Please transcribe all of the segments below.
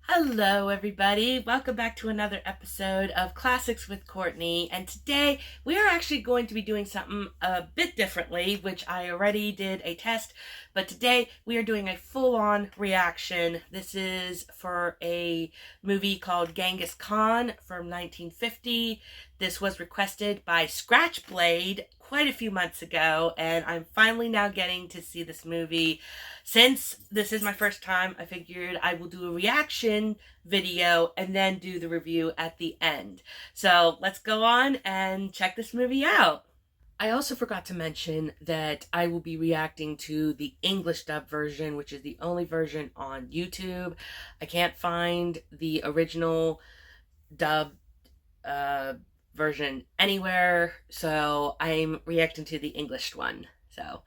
Hello, everybody. Welcome back to another episode of Classics with Courtney. And today we are actually going to be doing something a bit differently, which I already did a test. But today we are doing a full on reaction. This is for a movie called Genghis Khan from 1950. This was requested by Scratchblade quite a few months ago, and I'm finally now getting to see this movie. Since this is my first time, I figured I will do a reaction video and then do the review at the end. So let's go on and check this movie out. I also forgot to mention that I will be reacting to the English dub version, which is the only version on YouTube. I can't find the original dub version anywhere, so I'm reacting to the English one. So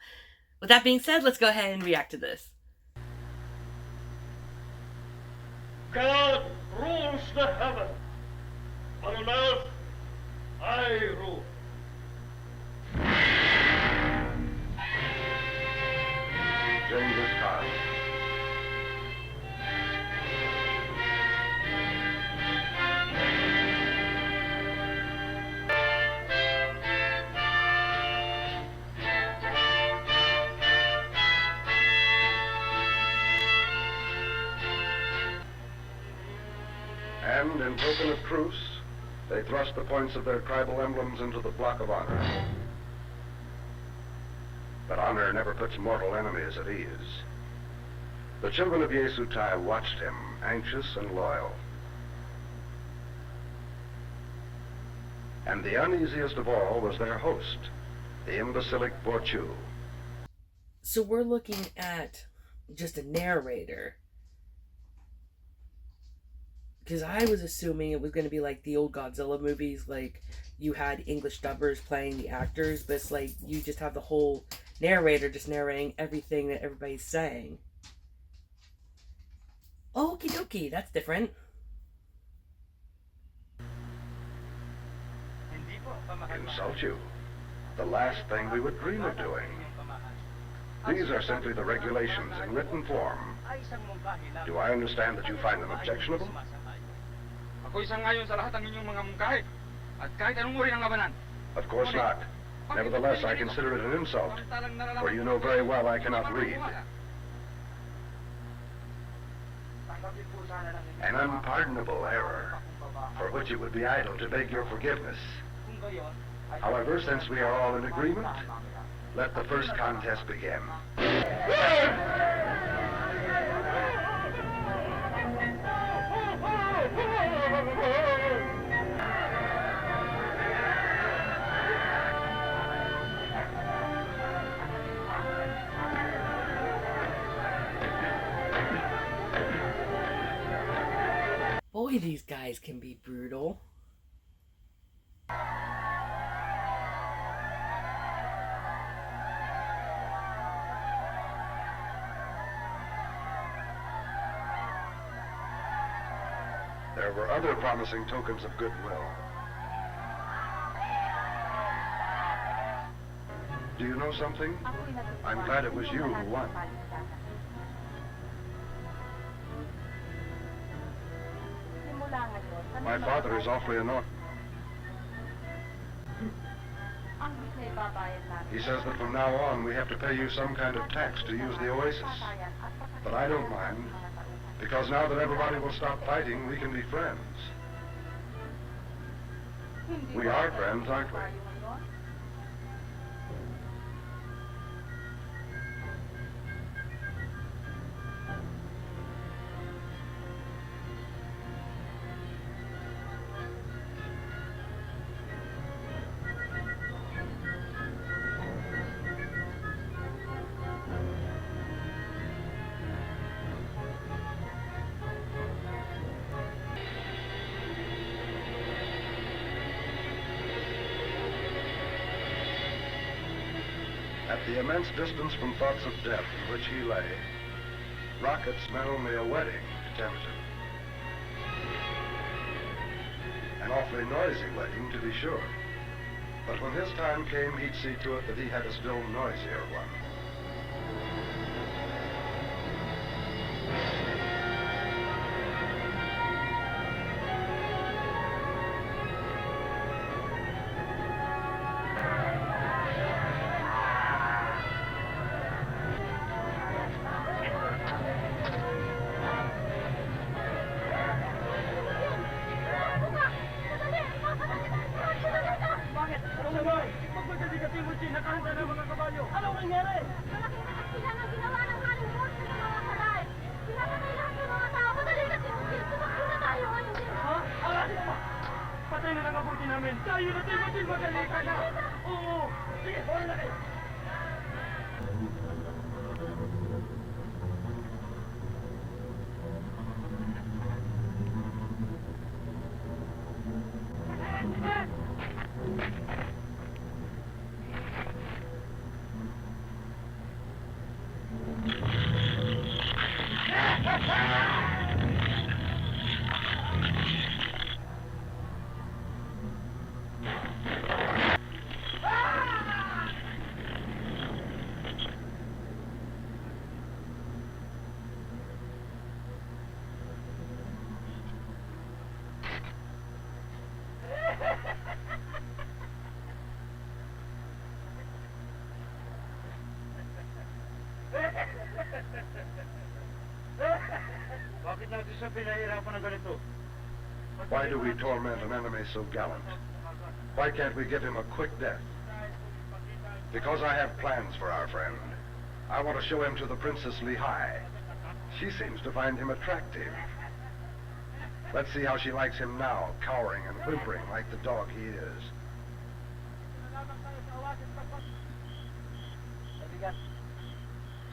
with that being said, let's go ahead and react to this. God rules the heaven. On earth, I rule. Genghis Khan. And in token of truce, they thrust the points of their tribal emblems into the block of honor. But honor never puts mortal enemies at ease. The children of Yesutai watched him, anxious and loyal. And the uneasiest of all was their host, the imbecilic Borchu. So we're looking at just a narrator. Because I was assuming it was going to be like the old Godzilla movies, like you had English dubbers playing the actors, but it's like you just have the whole narrator just narrating everything that everybody's saying. Okie dokie, that's different. Insult you? The last thing we would dream of doing. These are simply the regulations in written form. Do I understand that you find them objectionable? Of course not. Nevertheless, I consider it an insult, for you know very well I cannot read. An unpardonable error, for which it would be idle to beg your forgiveness. However, since we are all in agreement, let the first contest begin. Boy, these guys can be brutal. There were other promising tokens of goodwill. Do you know something? I'm glad it was you who won. My father is awfully annoyed. He says that from now on we have to pay you some kind of tax to use the oasis. But I don't mind, because now that everybody will stop fighting, we can be friends. We are friends, aren't we? At the immense distance from thoughts of death in which he lay, rockets meant only a wedding to tempt him. An awfully noisy wedding, to be sure. But when his time came, he'd see to it that he had a still noisier one. Why do we torment an enemy so gallant? Why can't we give him a quick death? Because I have plans for our friend. I want to show him to the Princess Lehigh. She seems to find him attractive. Let's see how she likes him now, cowering and whimpering like the dog he is.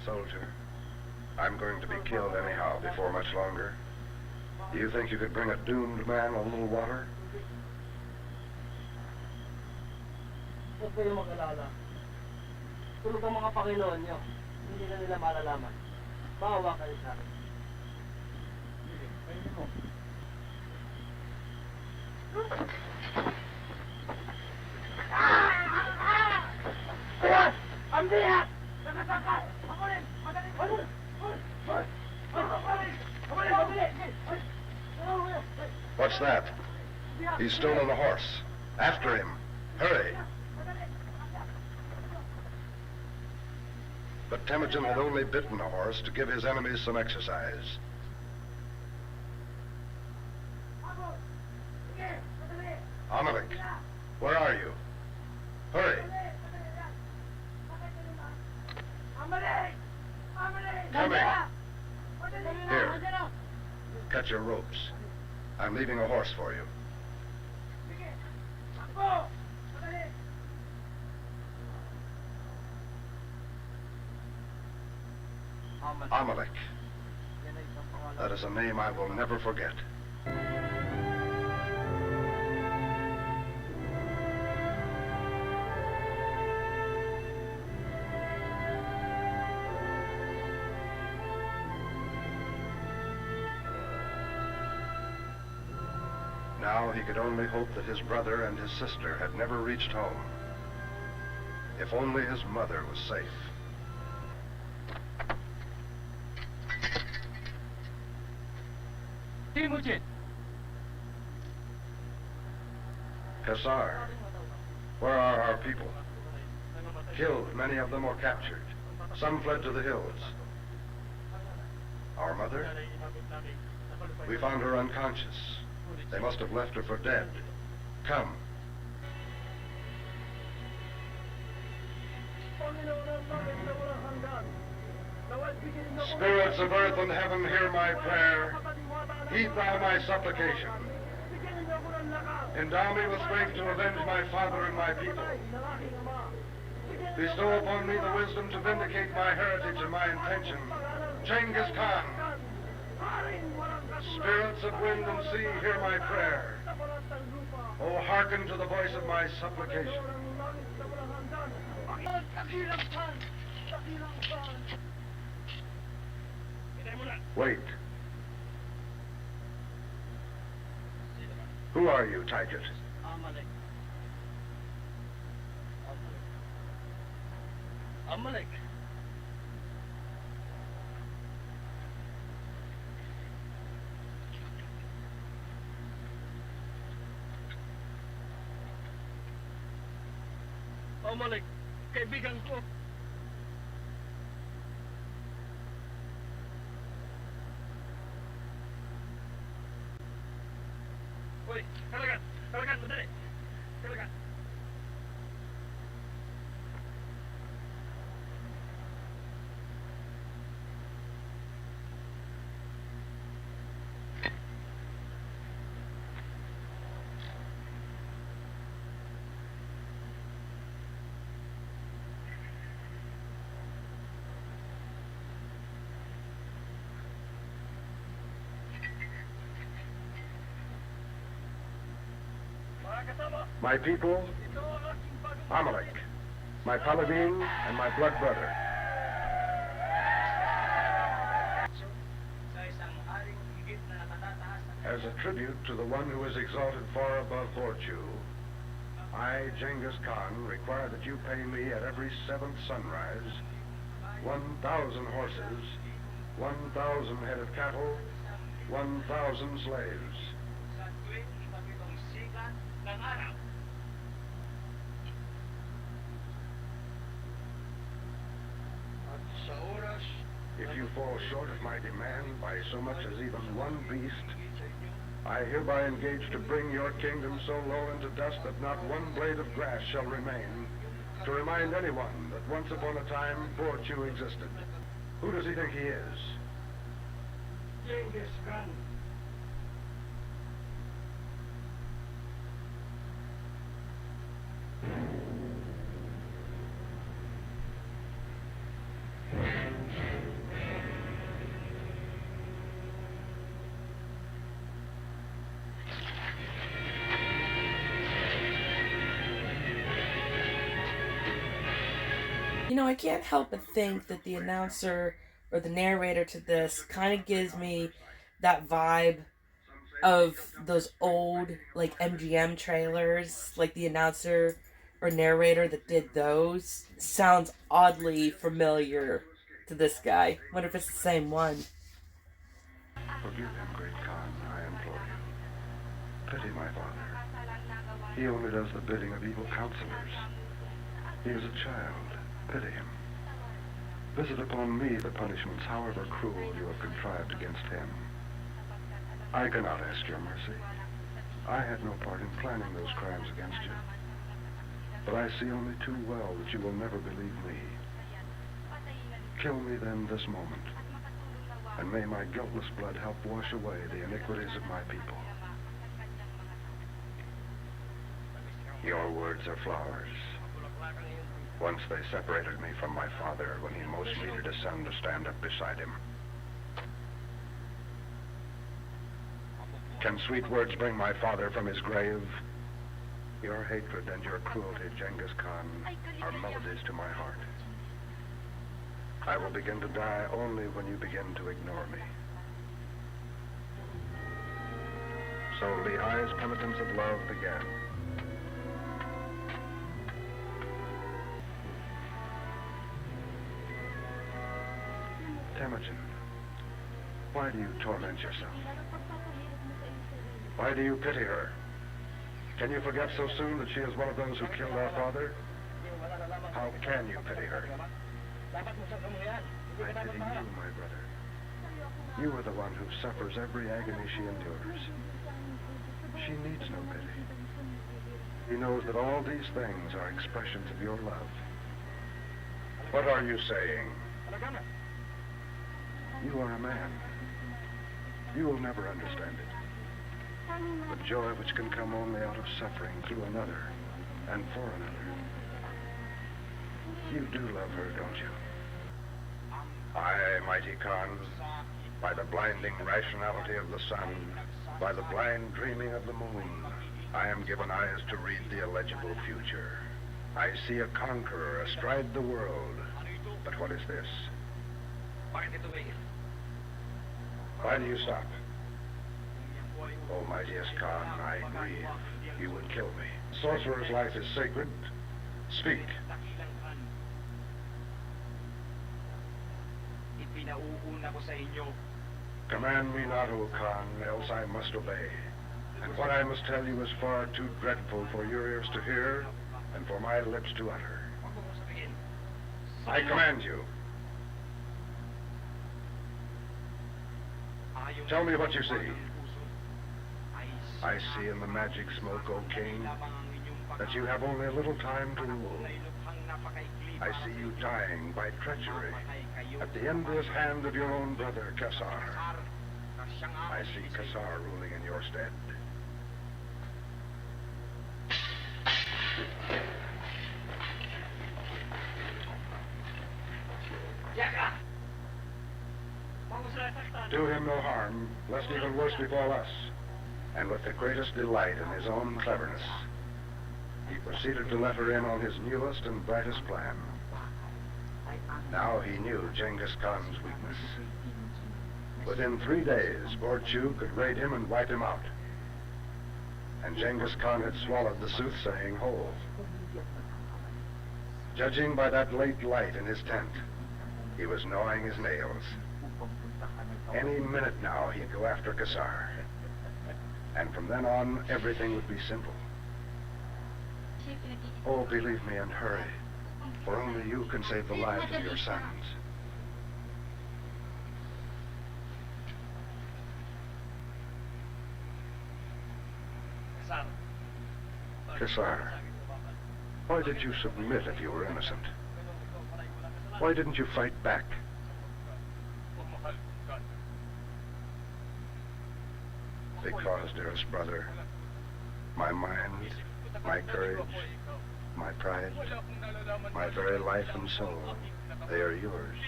Soldier, I'm going to be killed anyhow before much longer. Do you think you could bring a doomed man a little water? Huwag kayong mag-alala. Tulog ang mga Panginoon nyo. Hindi na nila malalaman. Maawa kayo sa akin. Sige, kainin mo. Ang diyak! Nakasakal! Ako rin! Madali! What's that? He's stolen the horse. After him. Hurry! But Temujin had only bitten a horse to give his enemies some exercise. Amalek, where are you? Hurry! Coming! Here, cut your ropes. I'm leaving a horse for you. Amalek. That is a name I will never forget. Now he could only hope that his brother and his sister had never reached home. If only his mother was safe. Temujin! Kassar, where are our people? Killed, many of them or captured. Some fled to the hills. Our mother? We found her unconscious. They must have left her for dead. Come. Spirits of earth and heaven, hear my prayer. Heed thou my supplication. Endow me with strength to avenge my father and my people. Bestow upon me the wisdom to vindicate my heritage and my intention. Genghis Khan. Spirits of wind and sea, hear my prayer. Oh, hearken to the voice of my supplication. Wait. Who are you, Tychus? Amalek. Amalek. Amalek, kaibigan ko. Hoy, kalagan, madali. Kalagan. My people, Amalek, my paladin and my blood brother. As a tribute to the one who is exalted far above virtue, I, Genghis Khan, require that you pay me at every seventh sunrise 1,000 horses, 1,000 head of cattle, 1,000 slaves. If you fall short of my demand by so much as even one beast, I hereby engage to bring your kingdom so low into dust that not one blade of grass shall remain, to remind anyone that once upon a time virtue existed. Who does he think he is? Genghis Khan. You know, I can't help but think that the announcer or the narrator to this kind of gives me that vibe of those old, like, MGM trailers. Like, the announcer or narrator that did those sounds oddly familiar to this guy. Wonder if it's the same one. Forgive him, great Khan, I implore you. Pity my father. He only does the bidding of evil counselors. He is a child. Pity him. Visit upon me the punishments, however cruel, you have contrived against him. I cannot ask your mercy. I had no part in planning those crimes against you. But I see only too well that you will never believe me. Kill me then this moment, and may my guiltless blood help wash away the iniquities of my people. Your words are flowers. Once they separated me from my father when he most needed a son to stand up beside him. Can sweet words bring my father from his grave? Your hatred and your cruelty, Genghis Khan, are melodies to my heart. I will begin to die only when you begin to ignore me. So Lehigh's penitence of love began. Temujin, why do you torment yourself? Why do you pity her? Can you forget so soon that she is one of those who killed our father? How can you pity her? I pity you, my brother. You are the one who suffers every agony she endures. She needs no pity. He knows that all these things are expressions of your love. What are you saying? You are a man. You will never understand it. The joy which can come only out of suffering through another and for another. You do love her, don't you? I, mighty Khan, by the blinding rationality of the sun, by the blind dreaming of the moon, I am given eyes to read the illegible future. I see a conqueror astride the world. But what is this? Why do you stop? Oh, mightiest Khan, I grieve. You would kill me. Sorcerer's life is sacred. Speak. Command me not, O Khan, else I must obey. And what I must tell you is far too dreadful for your ears to hear and for my lips to utter. I command you. Tell me what you see. I see in the magic smoke, O king, that you have only a little time to rule. I see you dying by treachery at the envious hand of your own brother, Kassar. I see Kassar ruling in your stead. Do him no harm, lest even worse befall us. And with the greatest delight in his own cleverness, he proceeded to let her in on his newest and brightest plan. Now he knew Genghis Khan's weakness. Within 3 days, Borchu could raid him and wipe him out. And Genghis Khan had swallowed the soothsaying whole. Judging by that late light in his tent, he was gnawing his nails. Any minute now, he'd go after Kassar. And from then on, everything would be simple. Oh, believe me and hurry, for only you can save the lives of your sons. Kassar, why did you submit if you were innocent? Why didn't you fight back? Because, dearest brother, my mind, my courage, my pride, my very life and soul, they are yours.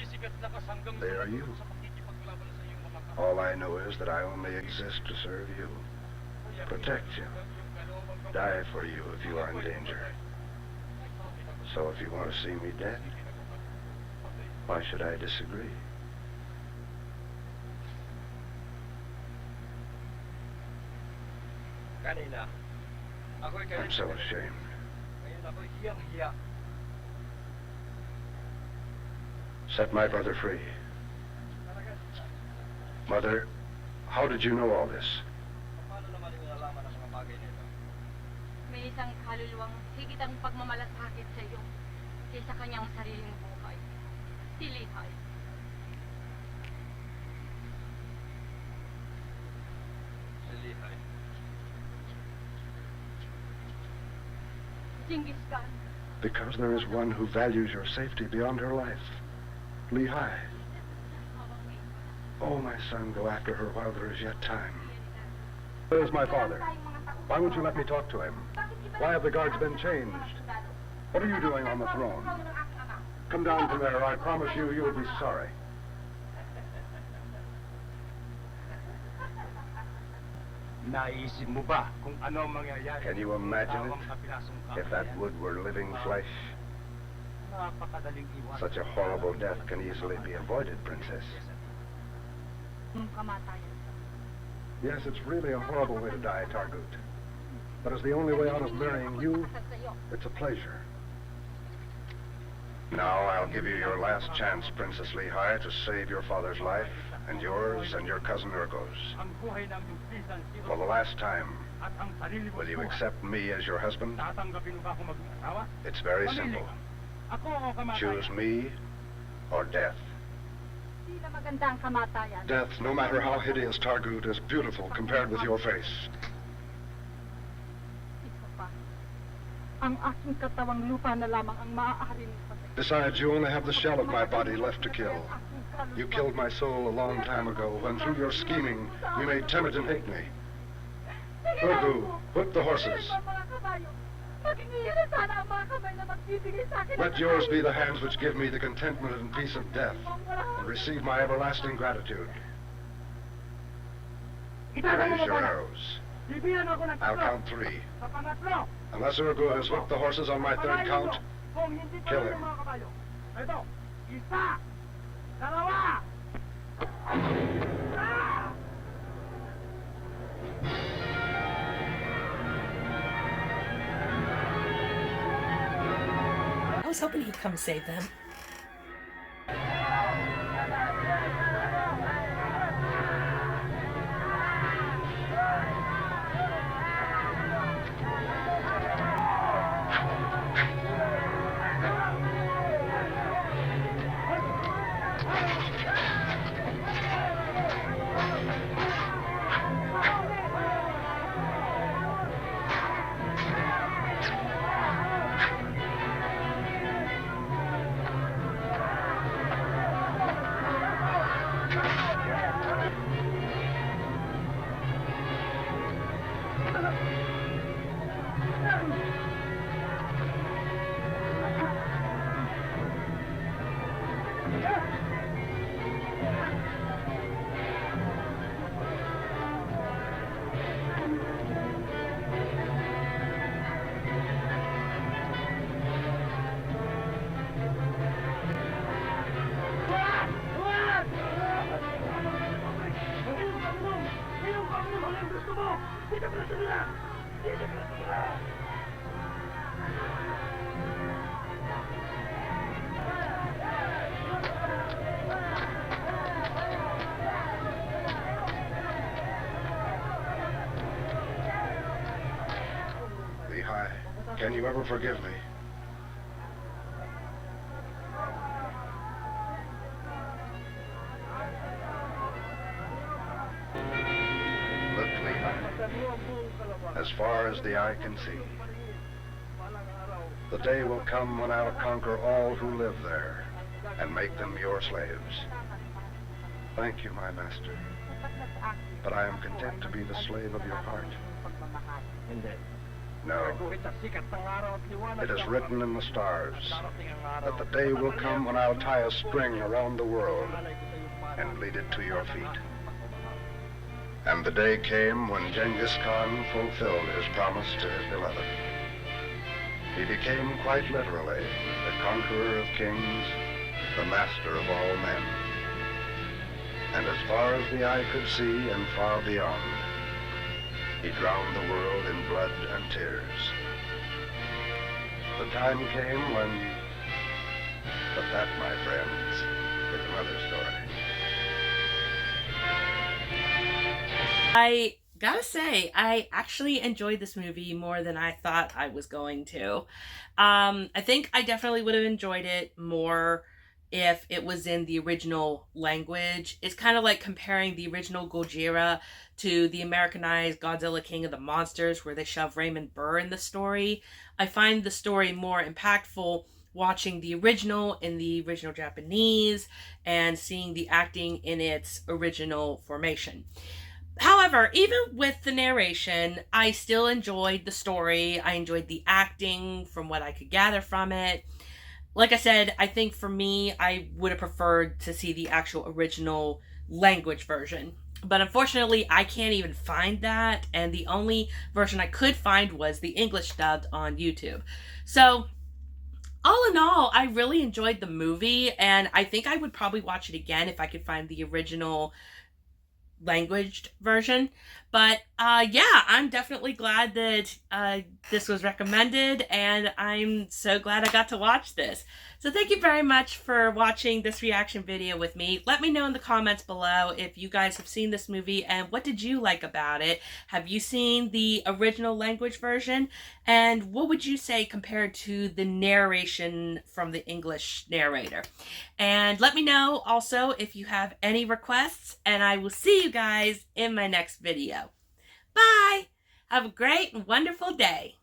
They are you. All I know is that I only exist to serve you, protect you, die for you if you are in danger. So if you want to see me dead, why should I disagree? I'm so ashamed. Set my brother free. Mother, how did you know all this? May isang kaluluwang higit ang pagmamalasakit sa iyo kaysa kanyang sariling buhay. Si Lihay. Genghis Khan. Because there is one who values your safety beyond her life. Lihay. Oh, my son, go after her while there is yet time. Where is my father? Why won't you let me talk to him? Why have the guards been changed? What are you doing on the throne? Come down from there, or I promise you, you will be sorry. Can you imagine it? If that wood were living flesh? Such a horrible death can easily be avoided, Princess. Yes, it's really a horrible way to die, Targut. But as the only way out of marrying you, it's a pleasure. Now I'll give you your last chance, Princess Lihay, to save your father's life, and yours and your cousin Urgo's. For the last time, will you accept me as your husband? It's very simple. Choose me or death. Death, no matter how hideous, Targut, is beautiful compared with your face. Besides, you only have the shell of my body left to kill. You killed my soul a long time ago, when through your scheming, you made Temujin hate me. Urgu, whip the horses. Let yours be the hands which give me the contentment and peace of death, and receive my everlasting gratitude. Raise your arrows. I'll count 3. Unless Urgu has whipped the horses on my 3rd count, kill him. I was hoping he'd come save them. Anong gusto mo? Dito ka na tumira! Dito ka na tumira! Lehigh, can you ever forgive me? Look, Lehigh, as far as the eye can see, the day will come when I'll conquer all who live there and make them your slaves. Thank you, my master, but I am content to be the slave of your heart. No, it is written in the stars that the day will come when I'll tie a string around the world and lead it to your feet. And the day came when Genghis Khan fulfilled his promise to his beloved. He became quite literally the conqueror of kings, the master of all men. And as far as the eye could see and far beyond, he drowned the world in blood and tears. The time came when... But that, my friends, is another story. I gotta say, I actually enjoyed this movie more than I thought I was going to. I think I definitely would have enjoyed it more if it was in the original language. It's kind of like comparing the original Gojira to the Americanized Godzilla King of the Monsters, where they shove Raymond Burr in the story. I find the story more impactful watching the original in the original Japanese and seeing the acting in its original formation. However, even with the narration, I still enjoyed the story. I enjoyed the acting from what I could gather from it. Like I said, I think for me, I would have preferred to see the actual original language version. But unfortunately, I can't even find that, and the only version I could find was the English dubbed on YouTube. So, all in all, I really enjoyed the movie, and I think I would probably watch it again if I could find the original languaged version. But yeah, I'm definitely glad that this was recommended, and I'm so glad I got to watch this. So thank you very much for watching this reaction video with me. Let me know in the comments below if you guys have seen this movie and what did you like about it. Have you seen the original language version? And what would you say compared to the narration from the English narrator? And let me know also if you have any requests, and I will see you guys in my next video. Bye! Have a great and wonderful day.